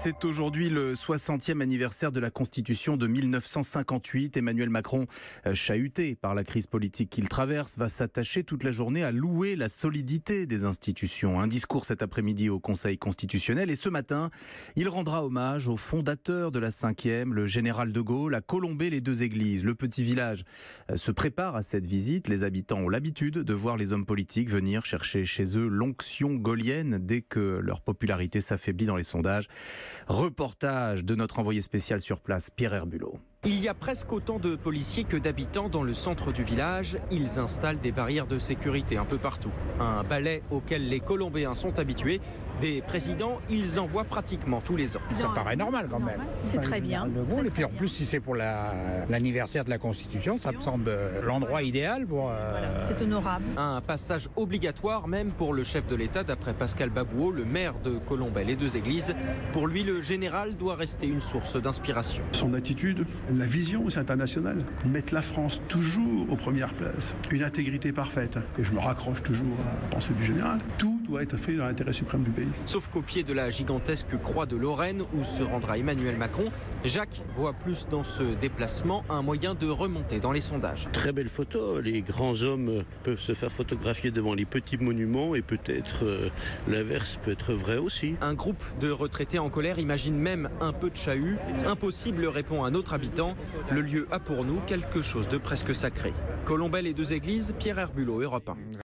C'est aujourd'hui le 60e anniversaire de la Constitution de 1958. Emmanuel Macron, chahuté par la crise politique qu'il traverse, va s'attacher toute la journée à louer la solidité des institutions. Un discours cet après-midi au Conseil constitutionnel et ce matin, il rendra hommage aux fondateurs de la 5e, le général de Gaulle, à Colombey les Deux Églises. Le petit village se prépare à cette visite. Les habitants ont l'habitude de voir les hommes politiques venir chercher chez eux l'onction gaullienne dès que leur popularité s'affaiblit dans les sondages. Reportage de notre envoyé spécial sur place, Pierre Herbulot. Il y a presque autant de policiers que d'habitants dans le centre du village. Ils installent des barrières de sécurité un peu partout. Un ballet auquel les Colombéens sont habitués. Des présidents, ils en voient pratiquement tous les ans. Ça paraît normal quand même. C'est très bien. Et puis en plus, si c'est pour l'anniversaire de la Constitution, ça me semble l'endroit idéal pour... Voilà, c'est honorable. Un passage obligatoire même pour le chef de l'État, d'après Pascal Babouo, le maire de Colombey les Deux Églises. Pour lui, le général doit rester une source d'inspiration. Son attitude, la vision aussi internationale, mettre la France toujours aux premières places, une intégrité parfaite. Et je me raccroche toujours à la pensée du général. Tout doit être fait dans l'intérêt suprême du pays. Sauf qu'au pied de la gigantesque croix de Lorraine, où se rendra Emmanuel Macron, Jacques voit plus dans ce déplacement un moyen de remonter dans les sondages. Très belle photo. Les grands hommes peuvent se faire photographier devant les petits monuments et peut-être l'inverse peut être vrai aussi. Un groupe de retraités en colère imagine même un peu de chahut. Impossible, répond un autre habitant. Le lieu a pour nous quelque chose de presque sacré. Colombey les Deux Églises, Pierre Herbulot, Europe 1.